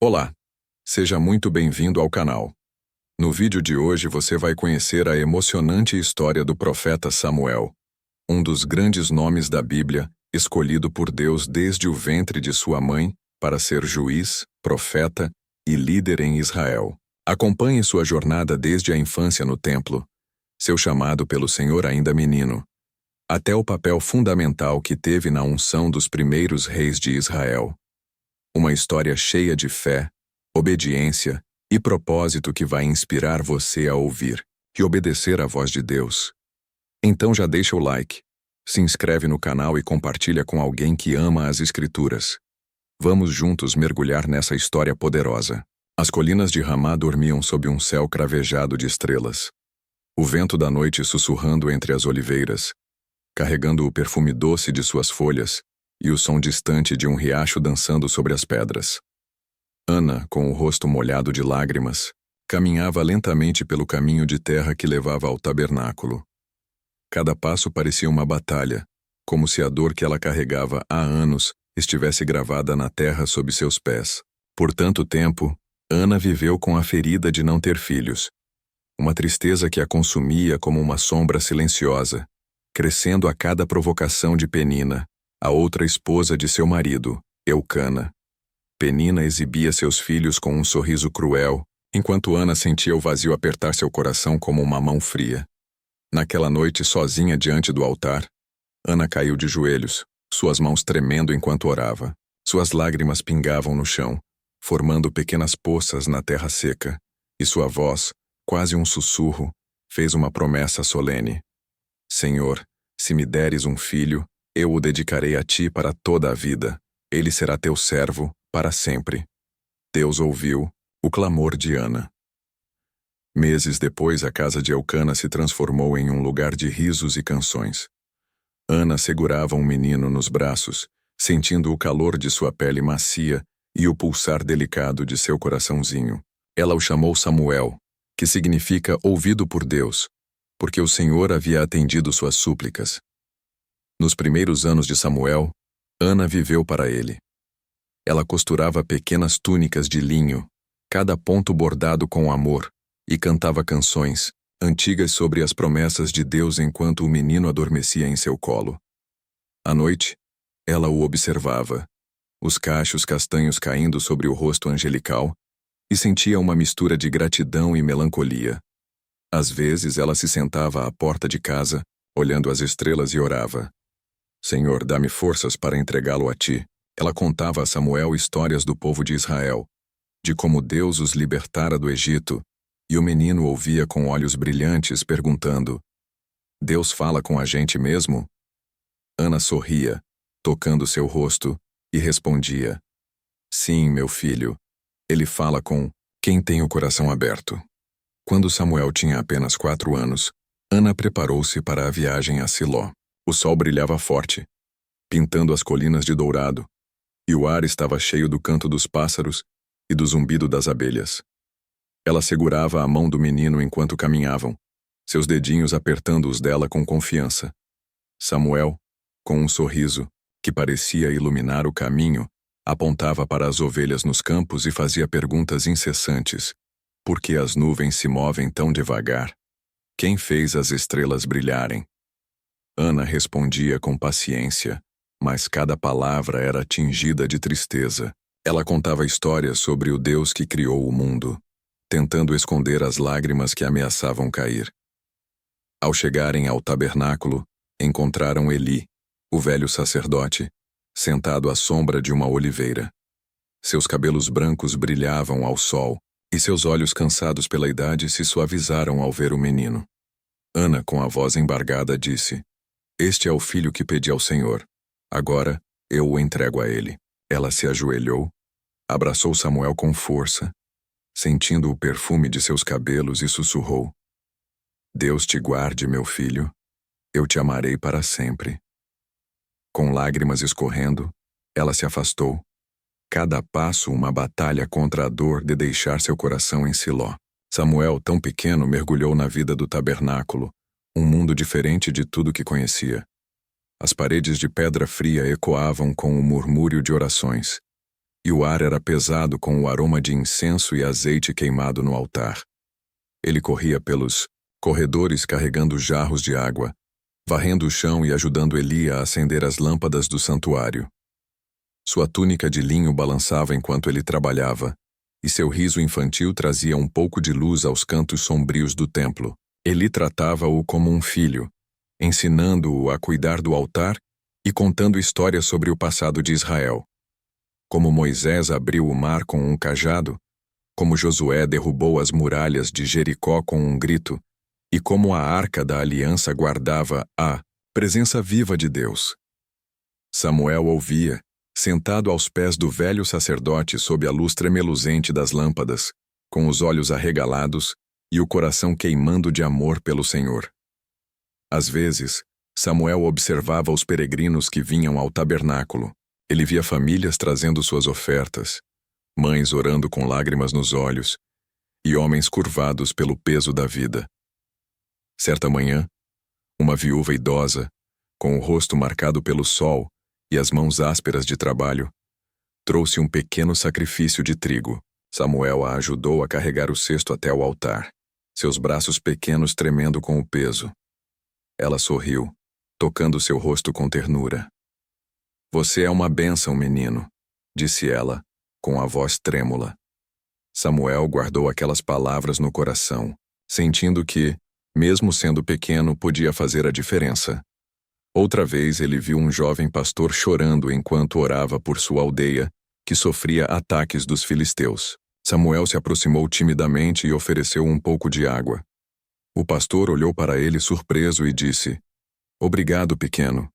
Olá, seja muito bem-vindo ao canal. No vídeo de hoje você vai conhecer a emocionante história do profeta Samuel, um dos grandes nomes da Bíblia, escolhido por Deus desde o ventre de sua mãe para ser juiz, profeta e líder em Israel. Acompanhe sua jornada desde a infância no templo, seu chamado pelo Senhor ainda menino, até o papel fundamental que teve na unção dos primeiros reis de Israel. Uma história cheia de fé, obediência e propósito que vai inspirar você a ouvir e obedecer à voz de Deus. Então já deixa o like, se inscreve no canal e compartilha com alguém que ama as Escrituras. Vamos juntos mergulhar nessa história poderosa. As colinas de Ramá dormiam sob um céu cravejado de estrelas. O vento da noite sussurrando entre as oliveiras, carregando o perfume doce de suas folhas, e o som distante de um riacho dançando sobre as pedras. Ana, com o rosto molhado de lágrimas, caminhava lentamente pelo caminho de terra que levava ao tabernáculo. Cada passo parecia uma batalha, como se a dor que ela carregava há anos estivesse gravada na terra sob seus pés. Por tanto tempo, Ana viveu com a ferida de não ter filhos. Uma tristeza que a consumia como uma sombra silenciosa, crescendo a cada provocação de Penina, a outra esposa de seu marido, Eucana. Penina exibia seus filhos com um sorriso cruel, enquanto Ana sentia o vazio apertar seu coração como uma mão fria. Naquela noite, sozinha diante do altar, Ana caiu de joelhos, suas mãos tremendo enquanto orava. Suas lágrimas pingavam no chão, formando pequenas poças na terra seca, e sua voz, quase um sussurro, fez uma promessa solene. Senhor, se me deres um filho, eu o dedicarei a ti para toda a vida. Ele será teu servo para sempre. Deus ouviu o clamor de Ana. Meses depois, a casa de Eucana se transformou em um lugar de risos e canções. Ana segurava um menino nos braços, sentindo o calor de sua pele macia e o pulsar delicado de seu coraçãozinho. Ela o chamou Samuel, que significa ouvido por Deus, porque o Senhor havia atendido suas súplicas. Nos primeiros anos de Samuel, Ana viveu para ele. Ela costurava pequenas túnicas de linho, cada ponto bordado com amor, e cantava canções, antigas sobre as promessas de Deus enquanto o menino adormecia em seu colo. À noite, ela o observava, os cachos castanhos caindo sobre o rosto angelical, e sentia uma mistura de gratidão e melancolia. Às vezes ela se sentava à porta de casa, olhando as estrelas e orava. Senhor, dá-me forças para entregá-lo a ti. Ela contava a Samuel histórias do povo de Israel, de como Deus os libertara do Egito, e o menino ouvia com olhos brilhantes, perguntando: Deus fala com a gente mesmo? Ana sorria, tocando seu rosto, e respondia: Sim, meu filho. Ele fala com quem tem o coração aberto. Quando Samuel tinha apenas 4 anos, Ana preparou-se para a viagem a Siló. O sol brilhava forte, pintando as colinas de dourado, e o ar estava cheio do canto dos pássaros e do zumbido das abelhas. Ela segurava a mão do menino enquanto caminhavam, seus dedinhos apertando os dela com confiança. Samuel, com um sorriso que parecia iluminar o caminho, apontava para as ovelhas nos campos e fazia perguntas incessantes. Por que as nuvens se movem tão devagar? Quem fez as estrelas brilharem? Ana respondia com paciência, mas cada palavra era tingida de tristeza. Ela contava histórias sobre o Deus que criou o mundo, tentando esconder as lágrimas que ameaçavam cair. Ao chegarem ao tabernáculo, encontraram Eli, o velho sacerdote, sentado à sombra de uma oliveira. Seus cabelos brancos brilhavam ao sol, e seus olhos cansados pela idade se suavizaram ao ver o menino. Ana, com a voz embargada, disse: Este é o filho que pedi ao Senhor. Agora eu o entrego a ele. Ela se ajoelhou, abraçou Samuel com força, sentindo o perfume de seus cabelos, e sussurrou: Deus te guarde, meu filho. Eu te amarei para sempre. Com lágrimas escorrendo, ela se afastou. Cada passo uma batalha contra a dor de deixar seu coração em Siló. Samuel, tão pequeno, mergulhou na vida do tabernáculo, um mundo diferente de tudo que conhecia. As paredes de pedra fria ecoavam com o murmúrio de orações, e o ar era pesado com o aroma de incenso e azeite queimado no altar. Ele corria pelos corredores carregando jarros de água, varrendo o chão e ajudando Eli a acender as lâmpadas do santuário. Sua túnica de linho balançava enquanto ele trabalhava, e seu riso infantil trazia um pouco de luz aos cantos sombrios do templo. Eli tratava-o como um filho, ensinando-o a cuidar do altar e contando histórias sobre o passado de Israel. Como Moisés abriu o mar com um cajado, como Josué derrubou as muralhas de Jericó com um grito, e como a arca da aliança guardava a presença viva de Deus. Samuel ouvia, sentado aos pés do velho sacerdote sob a luz tremeluzente das lâmpadas, com os olhos arregalados e o coração queimando de amor pelo Senhor. Às vezes, Samuel observava os peregrinos que vinham ao tabernáculo. Ele via famílias trazendo suas ofertas, mães orando com lágrimas nos olhos e homens curvados pelo peso da vida. Certa manhã, uma viúva idosa, com o rosto marcado pelo sol e as mãos ásperas de trabalho, trouxe um pequeno sacrifício de trigo. Samuel a ajudou a carregar o cesto até o altar, seus braços pequenos tremendo com o peso. Ela sorriu, tocando seu rosto com ternura. "Você é uma bênção, menino", disse ela, com a voz trêmula. Samuel guardou aquelas palavras no coração, sentindo que, mesmo sendo pequeno, podia fazer a diferença. Outra vez ele viu um jovem pastor chorando enquanto orava por sua aldeia, que sofria ataques dos filisteus. Samuel se aproximou timidamente e ofereceu um pouco de água. O pastor olhou para ele surpreso e disse: "Obrigado, pequeno.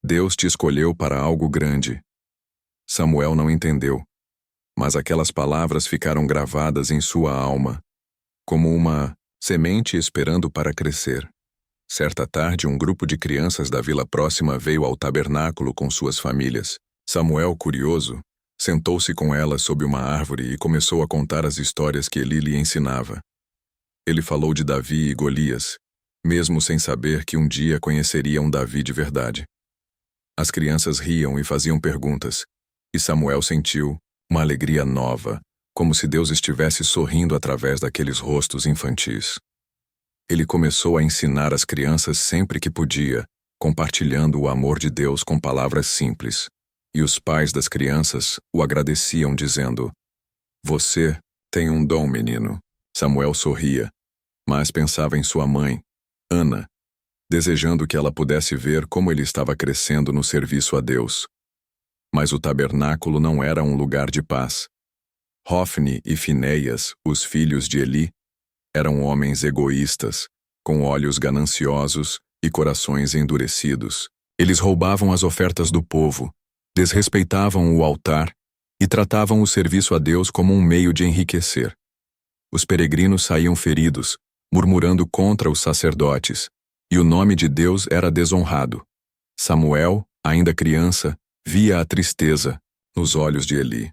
Deus te escolheu para algo grande." Samuel não entendeu, mas aquelas palavras ficaram gravadas em sua alma, como uma semente esperando para crescer. Certa tarde, um grupo de crianças da vila próxima veio ao tabernáculo com suas famílias. Samuel, curioso, sentou-se com elas sob uma árvore e começou a contar as histórias que Eli lhe ensinava. Ele falou de Davi e Golias, mesmo sem saber que um dia conheceriam Davi de verdade. As crianças riam e faziam perguntas, e Samuel sentiu uma alegria nova, como se Deus estivesse sorrindo através daqueles rostos infantis. Ele começou a ensinar as crianças sempre que podia, compartilhando o amor de Deus com palavras simples. E os pais das crianças o agradeciam, dizendo: "Você tem um dom, menino." Samuel sorria, mas pensava em sua mãe, Ana, desejando que ela pudesse ver como ele estava crescendo no serviço a Deus. Mas o tabernáculo não era um lugar de paz. Hofni e Finéias, os filhos de Eli, eram homens egoístas, com olhos gananciosos e corações endurecidos. Eles roubavam as ofertas do povo, desrespeitavam o altar e tratavam o serviço a Deus como um meio de enriquecer. Os peregrinos saíam feridos, murmurando contra os sacerdotes, e o nome de Deus era desonrado. Samuel, ainda criança, via a tristeza nos olhos de Eli.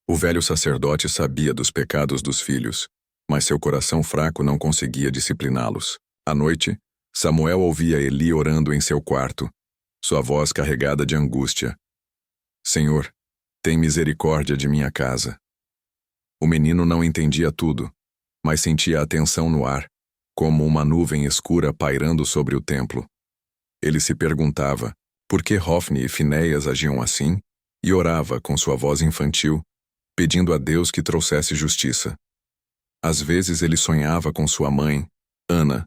O velho sacerdote sabia dos pecados dos filhos, mas seu coração fraco não conseguia discipliná-los. À noite, Samuel ouvia Eli orando em seu quarto, sua voz carregada de angústia. "Senhor, tem misericórdia de minha casa." O menino não entendia tudo, mas sentia a tensão no ar, como uma nuvem escura pairando sobre o templo. Ele se perguntava por que Hofni e Finéias agiam assim e orava com sua voz infantil, pedindo a Deus que trouxesse justiça. Às vezes ele sonhava com sua mãe, Ana,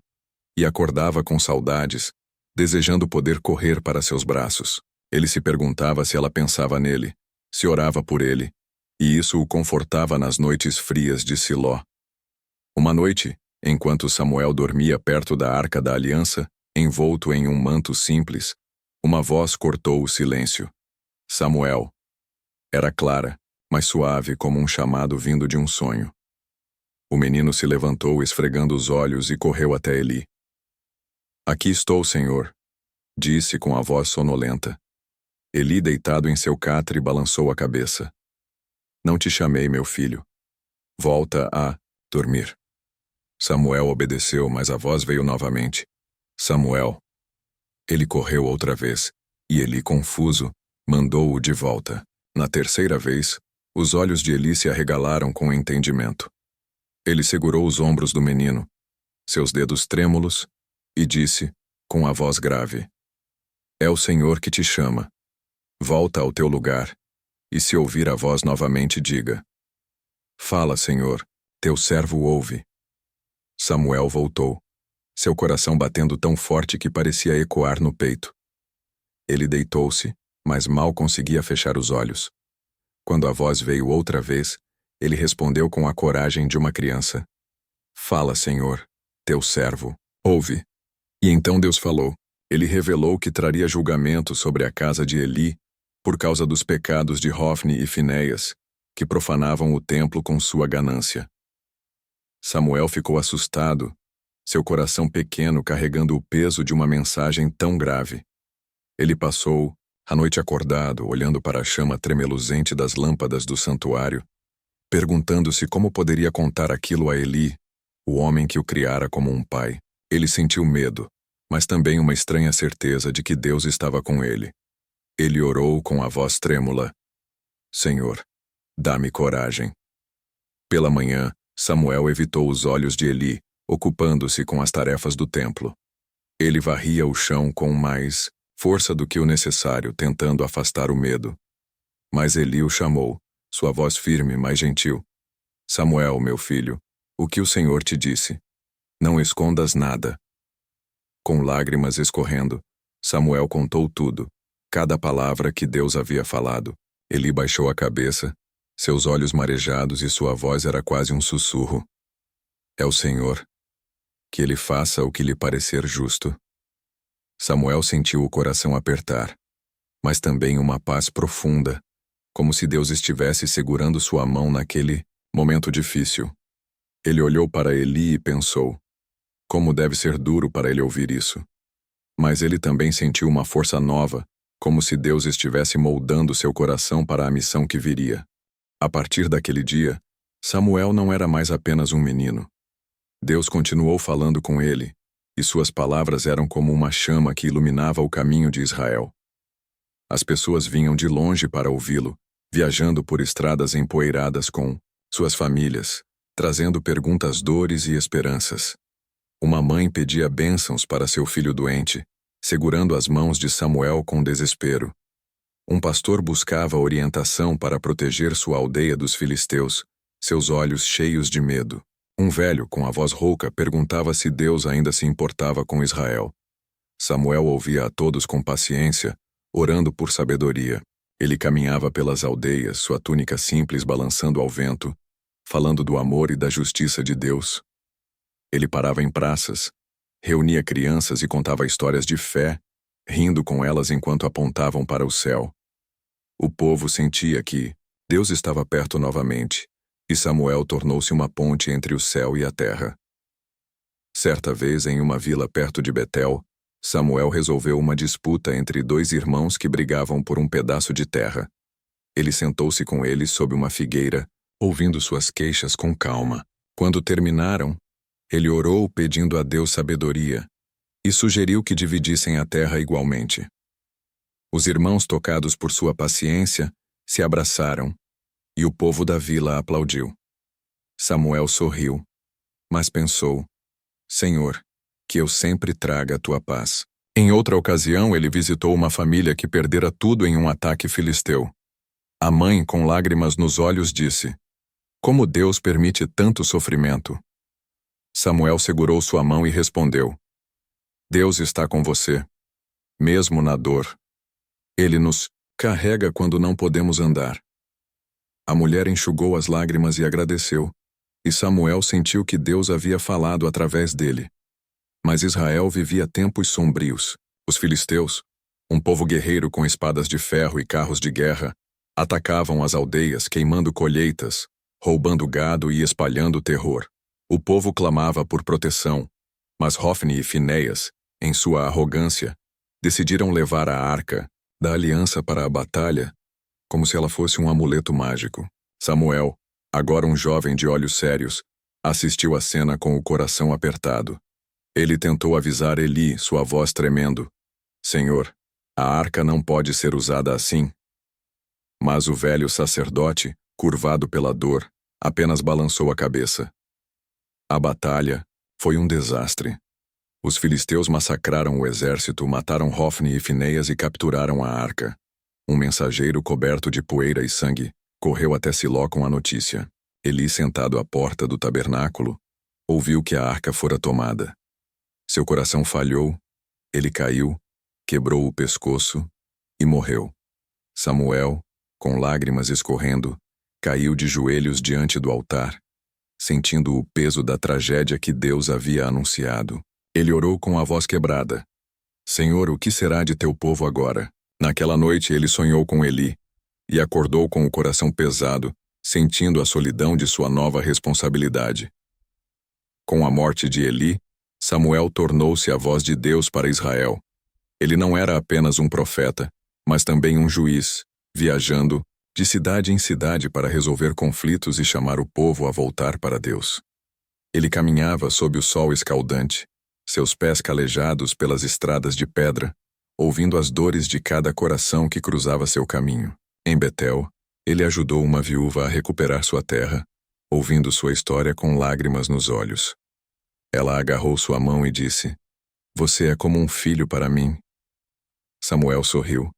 e acordava com saudades, desejando poder correr para seus braços. Ele se perguntava se ela pensava nele, se orava por ele, e isso o confortava nas noites frias de Siló. Uma noite, enquanto Samuel dormia perto da Arca da Aliança, envolto em um manto simples, uma voz cortou o silêncio. "Samuel." Era clara, mas suave como um chamado vindo de um sonho. O menino se levantou esfregando os olhos e correu até Eli. "Aqui estou, Senhor", disse com a voz sonolenta. Eli, deitado em seu catre, balançou a cabeça. "Não te chamei, meu filho. Volta a dormir." Samuel obedeceu, mas a voz veio novamente. "Samuel." Ele correu outra vez, e Eli, confuso, mandou-o de volta. Na terceira vez, Os olhos de Eli se arregalaram com entendimento. Ele segurou os ombros do menino, seus dedos trêmulos, e disse, com a voz grave: É o Senhor que te chama. Volta ao teu lugar, e se ouvir a voz novamente, diga: Fala, Senhor, teu servo ouve. Samuel voltou, seu coração batendo tão forte que parecia ecoar no peito. Ele deitou-se, mas mal conseguia fechar os olhos. Quando a voz veio outra vez, ele respondeu com a coragem de uma criança: Fala, Senhor, teu servo ouve. E então Deus falou. Ele revelou que traria julgamento sobre a casa de Eli por causa dos pecados de Hofni e Finéias, que profanavam o templo com sua ganância. Samuel ficou assustado, seu coração pequeno carregando o peso de uma mensagem tão grave. Ele passou a noite acordado, olhando para a chama tremeluzente das lâmpadas do santuário, perguntando-se como poderia contar aquilo a Eli, o homem que o criara como um pai. Ele sentiu medo, mas também uma estranha certeza de que Deus estava com ele. Ele orou com a voz trêmula: Senhor, dá-me coragem. Pela manhã, Samuel evitou os olhos de Eli, ocupando-se com as tarefas do templo. Ele varria o chão com mais força do que o necessário, tentando afastar o medo. Mas Eli o chamou, sua voz firme, mas gentil: Samuel, meu filho, o que o Senhor te disse? Não escondas nada. Com lágrimas escorrendo, Samuel contou tudo, cada palavra que Deus havia falado. Eli baixou a cabeça, seus olhos marejados e sua voz era quase um sussurro. É o Senhor. Que ele faça o que lhe parecer justo. Samuel sentiu o coração apertar, mas também uma paz profunda, como se Deus estivesse segurando sua mão naquele momento difícil. Ele olhou para Eli e pensou: como deve ser duro para ele ouvir isso. Mas ele também sentiu uma força nova, como se Deus estivesse moldando seu coração para a missão que viria. A partir daquele dia, Samuel não era mais apenas um menino. Deus continuou falando com ele, e suas palavras eram como uma chama que iluminava o caminho de Israel. As pessoas vinham de longe para ouvi-lo, viajando por estradas empoeiradas com suas famílias, trazendo perguntas, dores e esperanças. Uma mãe pedia bênçãos para seu filho doente, segurando as mãos de Samuel com desespero. Um pastor buscava orientação para proteger sua aldeia dos filisteus, seus olhos cheios de medo. Um velho, com a voz rouca, perguntava se Deus ainda se importava com Israel. Samuel ouvia a todos com paciência, orando por sabedoria. Ele caminhava pelas aldeias, sua túnica simples balançando ao vento, falando do amor e da justiça de Deus. Ele parava em praças, reunia crianças e contava histórias de fé, rindo com elas enquanto apontavam para o céu. O povo sentia que Deus estava perto novamente, e Samuel tornou-se uma ponte entre o céu e a terra. Certa vez, em uma vila perto de Betel, Samuel resolveu uma disputa entre dois irmãos que brigavam por um pedaço de terra. Ele sentou-se com eles sob uma figueira, ouvindo suas queixas com calma. Quando terminaram, ele orou pedindo a Deus sabedoria e sugeriu que dividissem a terra igualmente. Os irmãos, tocados por sua paciência, se abraçaram, e o povo da vila aplaudiu. Samuel sorriu, mas pensou: Senhor, que eu sempre traga a tua paz. Em outra ocasião, ele visitou uma família que perdera tudo em um ataque filisteu. A mãe, com lágrimas nos olhos, disse: Como Deus permite tanto sofrimento? Samuel segurou sua mão e respondeu: Deus está com você, mesmo na dor. Ele nos carrega quando não podemos andar. A mulher enxugou as lágrimas e agradeceu, e Samuel sentiu que Deus havia falado através dele. Mas Israel vivia tempos sombrios. Os filisteus, um povo guerreiro com espadas de ferro e carros de guerra, atacavam as aldeias, queimando colheitas, roubando gado e espalhando terror. O povo clamava por proteção, mas Hofni e Finéias, em sua arrogância, decidiram levar a arca da aliança para a batalha, como se ela fosse um amuleto mágico. Samuel, agora um jovem de olhos sérios, assistiu à cena com o coração apertado. Ele tentou avisar Eli, sua voz tremendo: Senhor, a arca não pode ser usada assim. Mas o velho sacerdote, curvado pela dor, apenas balançou a cabeça. A batalha foi um desastre. Os filisteus massacraram o exército, mataram Hofni e Finéias e capturaram a arca. Um mensageiro coberto de poeira e sangue correu até Siló com a notícia. Eli, sentado à porta do tabernáculo, ouviu que a arca fora tomada. Seu coração falhou, ele caiu, quebrou o pescoço e morreu. Samuel, com lágrimas escorrendo, caiu de joelhos diante do altar, sentindo o peso da tragédia que Deus havia anunciado. Ele orou com a voz quebrada. Senhor, o que será de teu povo agora? Naquela noite ele sonhou com Eli e acordou com o coração pesado, sentindo a solidão de sua nova responsabilidade. Com a morte de Eli, Samuel tornou-se a voz de Deus para Israel. Ele não era apenas um profeta, mas também um juiz, viajando de cidade em cidade para resolver conflitos e chamar o povo a voltar para Deus. Ele caminhava sob o sol escaldante, seus pés calejados pelas estradas de pedra, ouvindo as dores de cada coração que cruzava seu caminho. Em Betel, ele ajudou uma viúva a recuperar sua terra, ouvindo sua história com lágrimas nos olhos. Ela agarrou sua mão e disse: "Você é como um filho para mim." Samuel sorriu,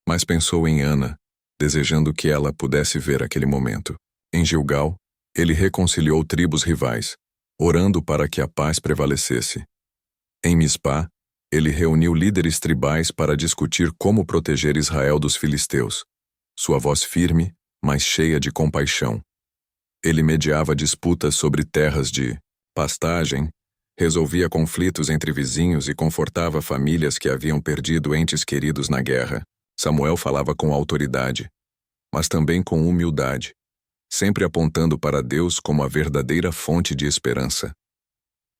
mas pensou em Ana, desejando que ela pudesse ver aquele momento. Em Gilgal, ele reconciliou tribos rivais, orando para que a paz prevalecesse. Em Mispá, ele reuniu líderes tribais para discutir como proteger Israel dos filisteus. Sua voz firme, mas cheia de compaixão. Ele mediava disputas sobre terras de pastagem, resolvia conflitos entre vizinhos e confortava famílias que haviam perdido entes queridos na guerra. Samuel falava com autoridade, mas também com humildade, sempre apontando para Deus como a verdadeira fonte de esperança.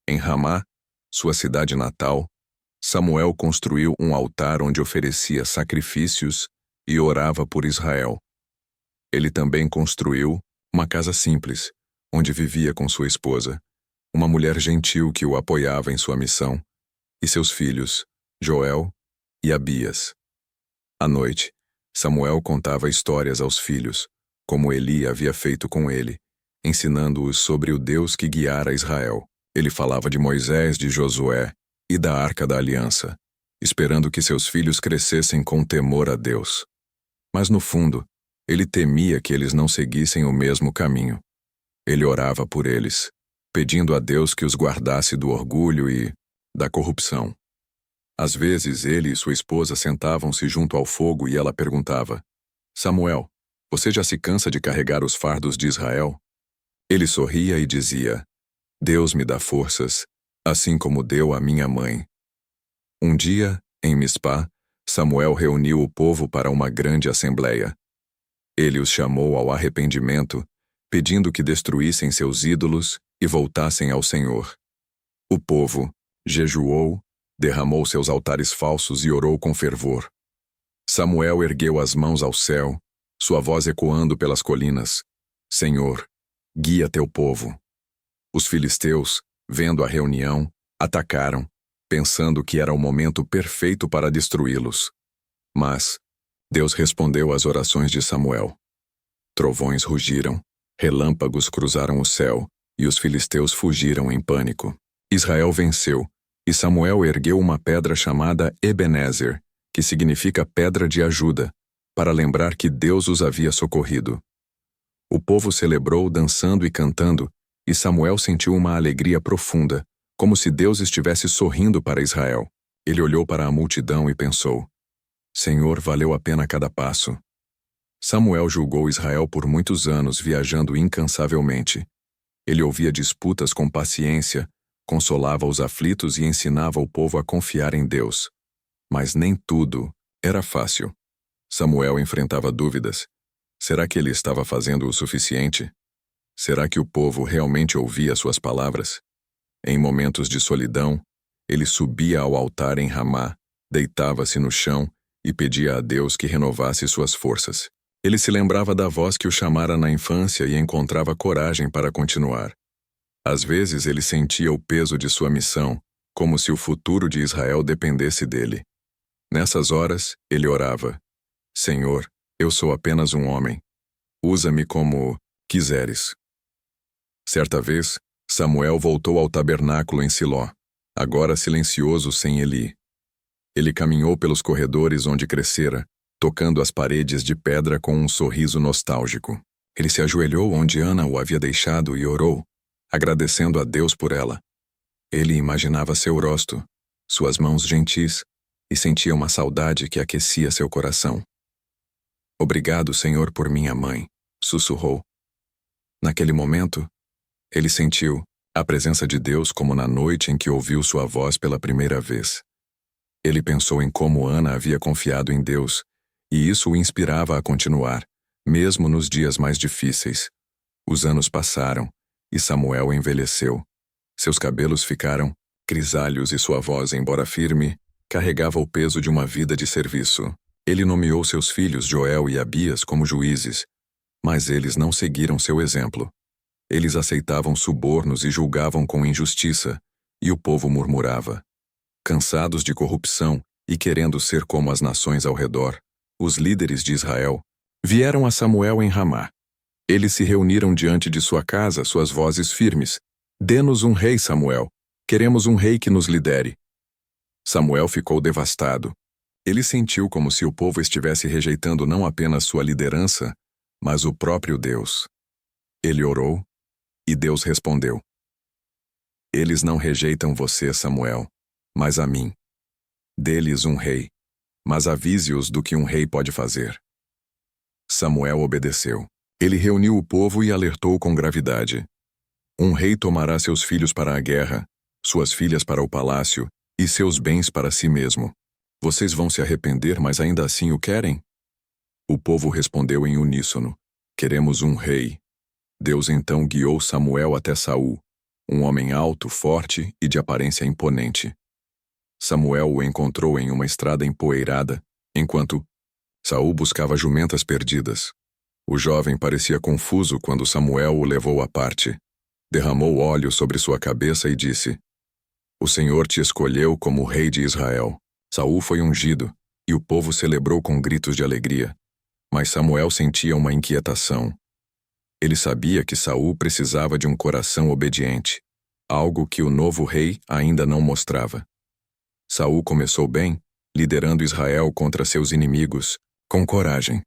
Em Ramá, sua cidade natal, Samuel construiu um altar onde oferecia sacrifícios e orava por Israel. Ele também construiu uma casa simples, onde vivia com sua esposa, uma mulher gentil que o apoiava em sua missão, e seus filhos, Joel e Abias. À noite, Samuel contava histórias aos filhos, como Eli havia feito com ele, ensinando-os sobre o Deus que guiara Israel. Ele falava de Moisés, de Josué e da Arca da Aliança, esperando que seus filhos crescessem com temor a Deus. Mas no fundo, ele temia que eles não seguissem o mesmo caminho. Ele orava por eles, pedindo a Deus que os guardasse do orgulho e da corrupção. Às vezes, ele e sua esposa sentavam-se junto ao fogo e ela perguntava: "Samuel, você já se cansa de carregar os fardos de Israel?" Ele sorria e dizia: "Deus me dá forças, assim como deu à minha mãe." Um dia, em Mispá, Samuel reuniu o povo para uma grande assembleia. Ele os chamou ao arrependimento, pedindo que destruíssem seus ídolos e voltassem ao Senhor. O povo jejuou, derramou seus altares falsos e orou com fervor. Samuel ergueu as mãos ao céu, sua voz ecoando pelas colinas: "Senhor, guia teu povo." Os filisteus, vendo a reunião, atacaram, pensando que era o momento perfeito para destruí-los. Mas Deus respondeu às orações de Samuel. Trovões rugiram, relâmpagos cruzaram o céu, e os filisteus fugiram em pânico. Israel venceu, e Samuel ergueu uma pedra chamada Ebenezer, que significa pedra de ajuda, para lembrar que Deus os havia socorrido. O povo celebrou dançando e cantando, e Samuel sentiu uma alegria profunda, como se Deus estivesse sorrindo para Israel. Ele olhou para a multidão e pensou: "Senhor, valeu a pena cada passo." Samuel julgou Israel por muitos anos, viajando incansavelmente. Ele ouvia disputas com paciência, consolava os aflitos e ensinava o povo a confiar em Deus. Mas nem tudo era fácil. Samuel enfrentava dúvidas. Será que ele estava fazendo o suficiente? Será que o povo realmente ouvia suas palavras? Em momentos de solidão, ele subia ao altar em Ramá, deitava-se no chão e pedia a Deus que renovasse suas forças. Ele se lembrava da voz que o chamara na infância e encontrava coragem para continuar. Às vezes ele sentia o peso de sua missão, como se o futuro de Israel dependesse dele. Nessas horas, ele orava: "Senhor, eu sou apenas um homem. Usa-me como quiseres. Certa vez, Samuel voltou ao tabernáculo em Siló, agora silencioso sem Eli. Ele caminhou pelos corredores onde crescera, tocando as paredes de pedra com um sorriso nostálgico. Ele se ajoelhou onde Ana o havia deixado e orou, agradecendo a Deus por ela. Ele imaginava seu rosto, suas mãos gentis, e sentia uma saudade que aquecia seu coração. Obrigado, Senhor, por minha mãe, sussurrou. Naquele momento, ele sentiu a presença de Deus como na noite em que ouviu sua voz pela primeira vez. Ele pensou em como Ana havia confiado em Deus, e isso o inspirava a continuar, mesmo nos dias mais difíceis. Os anos passaram, e Samuel envelheceu. Seus cabelos ficaram grisalhos e sua voz, embora firme, carregava o peso de uma vida de serviço. Ele nomeou seus filhos Joel e Abias como juízes, mas eles não seguiram seu exemplo. Eles aceitavam subornos e julgavam com injustiça, e o povo murmurava. Cansados de corrupção e querendo ser como as nações ao redor, os líderes de Israel vieram a Samuel em Ramá. Eles se reuniram diante de sua casa, suas vozes firmes. Dê-nos um rei, Samuel. Queremos um rei que nos lidere. Samuel ficou devastado. Ele sentiu como se o povo estivesse rejeitando não apenas sua liderança, mas o próprio Deus. Ele orou, e Deus respondeu. Eles não rejeitam você, Samuel, mas a mim. Dê-lhes um rei, mas avise-os do que um rei pode fazer. Samuel obedeceu. Ele reuniu o povo e alertou com gravidade. Um rei tomará seus filhos para a guerra, suas filhas para o palácio e seus bens para si mesmo. Vocês vão se arrepender, mas ainda assim o querem? O povo respondeu em uníssono. Queremos um rei. Deus então guiou Samuel até Saul, um homem alto, forte e de aparência imponente. Samuel o encontrou em uma estrada empoeirada, enquanto Saul buscava jumentas perdidas. O jovem parecia confuso quando Samuel o levou à parte. Derramou óleo sobre sua cabeça e disse: O Senhor te escolheu como rei de Israel. Saul foi ungido, e o povo celebrou com gritos de alegria. Mas Samuel sentia uma inquietação. Ele sabia que Saul precisava de um coração obediente, algo que o novo rei ainda não mostrava. Saul começou bem, liderando Israel contra seus inimigos, com coragem.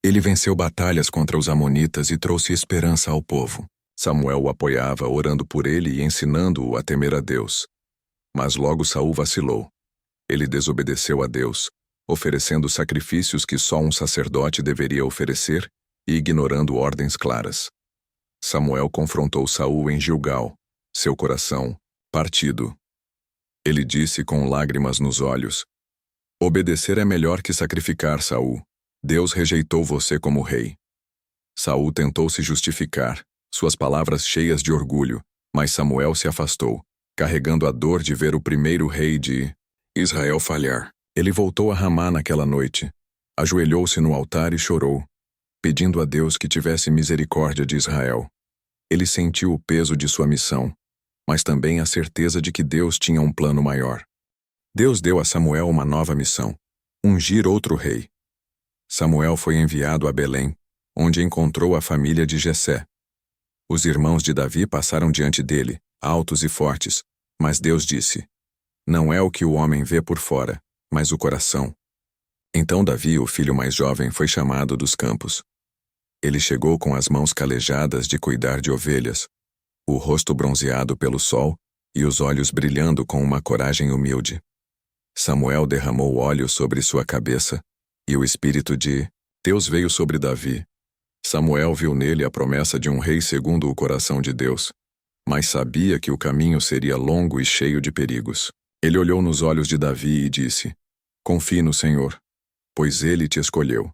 Ele venceu batalhas contra os amonitas e trouxe esperança ao povo. Samuel o apoiava, orando por ele e ensinando-o a temer a Deus. Mas logo Saul vacilou. Ele desobedeceu a Deus, oferecendo sacrifícios que só um sacerdote deveria oferecer e ignorando ordens claras. Samuel confrontou Saul em Gilgal, seu coração partido. Ele disse com lágrimas nos olhos: Obedecer é melhor que sacrificar, Saul. Deus rejeitou você como rei. Saul tentou se justificar, suas palavras cheias de orgulho, mas Samuel se afastou, carregando a dor de ver o primeiro rei de Israel falhar. Ele voltou a Ramá naquela noite, ajoelhou-se no altar e chorou, pedindo a Deus que tivesse misericórdia de Israel. Ele sentiu o peso de sua missão, mas também a certeza de que Deus tinha um plano maior. Deus deu a Samuel uma nova missão: ungir outro rei. Samuel foi enviado a Belém, onde encontrou a família de Jessé. Os irmãos de Davi passaram diante dele, altos e fortes, mas Deus disse: Não é o que o homem vê por fora, mas o coração. Então Davi, o filho mais jovem, foi chamado dos campos. Ele chegou com as mãos calejadas de cuidar de ovelhas, o rosto bronzeado pelo sol e os olhos brilhando com uma coragem humilde. Samuel derramou óleo sobre sua cabeça, e o Espírito de Deus veio sobre Davi. Samuel viu nele a promessa de um rei segundo o coração de Deus, mas sabia que o caminho seria longo e cheio de perigos. Ele olhou nos olhos de Davi e disse: Confie no Senhor, pois ele te escolheu.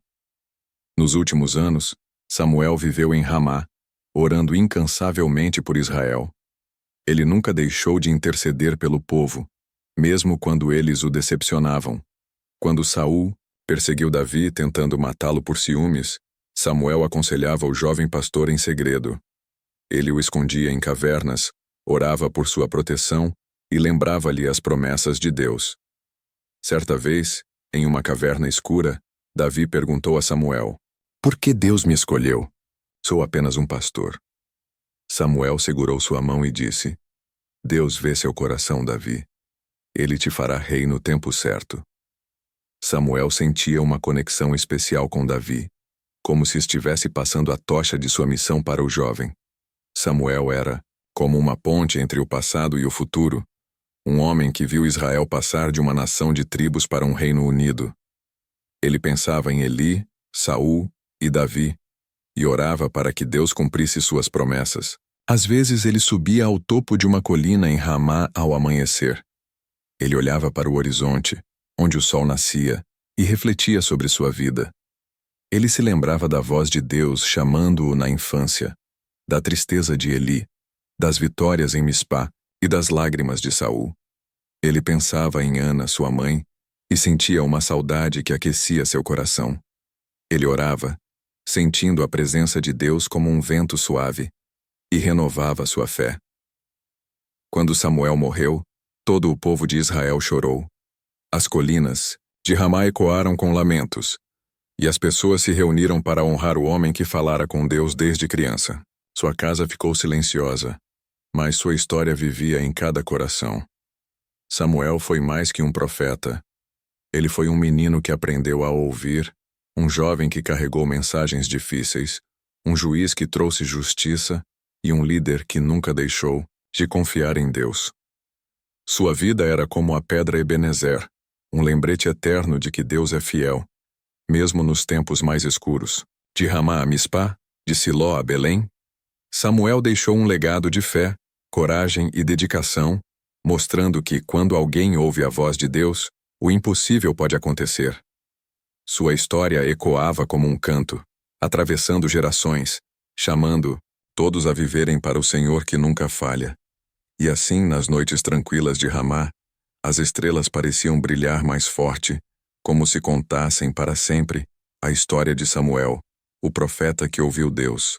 Nos últimos anos, Samuel viveu em Ramá, orando incansavelmente por Israel. Ele nunca deixou de interceder pelo povo, mesmo quando eles o decepcionavam. Quando Saul perseguiu Davi tentando matá-lo por ciúmes, Samuel aconselhava o jovem pastor em segredo. Ele o escondia em cavernas, orava por sua proteção e lembrava-lhe as promessas de Deus. Certa vez, em uma caverna escura, Davi perguntou a Samuel: Por que Deus me escolheu? Sou apenas um pastor. Samuel segurou sua mão e disse: Deus vê seu coração, Davi. Ele te fará rei no tempo certo. Samuel sentia uma conexão especial com Davi, como se estivesse passando a tocha de sua missão para o jovem. Samuel era, como uma ponte entre o passado e o futuro, um homem que viu Israel passar de uma nação de tribos para um reino unido. Ele pensava em Eli, Saul e Davi, e orava para que Deus cumprisse suas promessas. Às vezes ele subia ao topo de uma colina em Ramá ao amanhecer. Ele olhava para o horizonte, onde o sol nascia, e refletia sobre sua vida. Ele se lembrava da voz de Deus chamando-o na infância, da tristeza de Eli, das vitórias em Mispá e das lágrimas de Saul. Ele pensava em Ana, sua mãe, e sentia uma saudade que aquecia seu coração. Ele orava, sentindo a presença de Deus como um vento suave, e renovava sua fé. Quando Samuel morreu, todo o povo de Israel chorou. As colinas de Ramá ecoaram com lamentos, e as pessoas se reuniram para honrar o homem que falara com Deus desde criança. Sua casa ficou silenciosa, mas sua história vivia em cada coração. Samuel foi mais que um profeta. Ele foi um menino que aprendeu a ouvir, um jovem que carregou mensagens difíceis, um juiz que trouxe justiça e um líder que nunca deixou de confiar em Deus. Sua vida era como a pedra Ebenezer, um lembrete eterno de que Deus é fiel, mesmo nos tempos mais escuros. De Ramá a Mispá, de Siló a Belém, Samuel deixou um legado de fé, coragem e dedicação, mostrando que, quando alguém ouve a voz de Deus, o impossível pode acontecer. Sua história ecoava como um canto, atravessando gerações, chamando todos a viverem para o Senhor que nunca falha. E assim, nas noites tranquilas de Ramá, as estrelas pareciam brilhar mais forte, como se contassem para sempre a história de Samuel, o profeta que ouviu Deus,